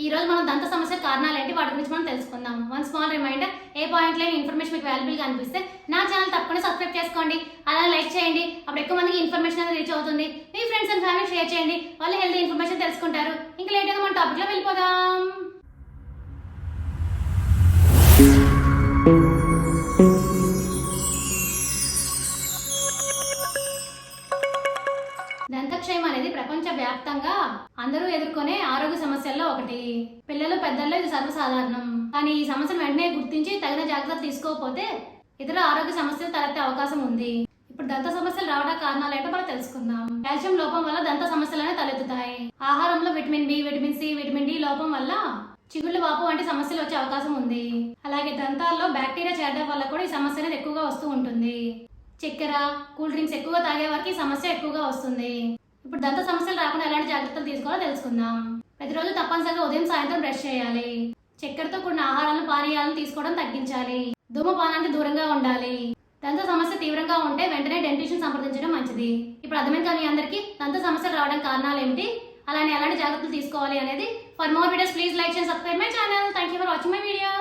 ఈ రోజు మనం దంత సమస్య కారణాలు ఏంటి వాటి గురించి మనం తెలుసుకుందాం. వన్ స్మాల్ రిమైండర్, ఏ పాయింట్ లో ఇన్ఫర్మేషన్ మీకు వాల్యుబుల్ గా అనిపిస్తే నా ఛానల్ తప్పకుండా సబ్స్క్రైబ్ చేసుకోండి, అలానే లైక్ చేయండి. అప్పుడు ఎక్కువ మందికి ఇన్ఫర్మేషన్ అనేది రీచ్ అవుతుంది. మీ ఫ్రెండ్స్ అండ్ ఫ్యామిలీ షేర్ చేయండి, వాళ్ళు హెల్తీ ఇన్ఫర్మేషన్ తెలుసుకుంటారు. ఇంకా లేట్ గా మన టాపిక్ లో వెళ్ళిపోదాం. దంతక్షయం అనేది ప్రపంచవ్యాప్తంగా అందరూ ఎదుర్కొనే ఆరోగ్య సమస్యల్లో ఒకటి. పిల్లలు పెద్దల్లో ఇది సర్వసాధారణం. కానీ ఈ సమస్యను వెంటనే గుర్తించి తగిన జాగ్రత్తలు తీసుకోకపోతే ఇతర ఆరోగ్య సమస్యలు తలెత్తే అవకాశం ఉంది. ఇప్పుడు దంత సమస్యలు రావడానికి కారణాలు ఏంటో మనం తెలుసుకుందాం. కాల్షియం లోపం వల్ల దంత సమస్యలు తలెత్తుతాయి. ఆహారంలో vitamin B, vitamin C, vitamin D లోపం వల్ల చిగుళ్ళు వాపు వంటి సమస్యలు వచ్చే అవకాశం ఉంది. అలాగే దంతాల్లో బ్యాక్టీరియా చేరడం వల్ల కూడా ఈ సమస్య అనేది ఎక్కువగా వస్తూ ఉంటుంది. చక్కెర, కూల్ డ్రింక్స్ ఎక్కువగా తాగే వారికి ఈ సమస్య ఎక్కువగా వస్తుంది. ఇప్పుడు దంత సమస్యలు రాకుండా ఎలాంటి జాగ్రత్తలు తీసుకోవాలో తెలుసుకుందాం. ప్రతిరోజు తప్పనిసరిగా ఉదయం సాయంత్రం బ్రష్ చేయాలి. చక్కెరతో కూడిన ఆహారాలను, పానీయాలను తీసుకోవడం తగ్గించాలి. ధూమపానానికి దూరంగా ఉండాలి. దంత సమస్య తీవ్రంగా ఉంటే వెంటనే డెంటిస్ట్ సంప్రదించడం మంచిది. ఇప్పుడు అర్థమైంది కానీ అందరికీ దంత సమస్యలు రావడానికి కారణాలు ఏమిటి, అలానే ఎలాంటి జాగ్రత్తలు తీసుకోవాలి అనేది. For more videos please like and subscribe my channel. Thank you for watching my video.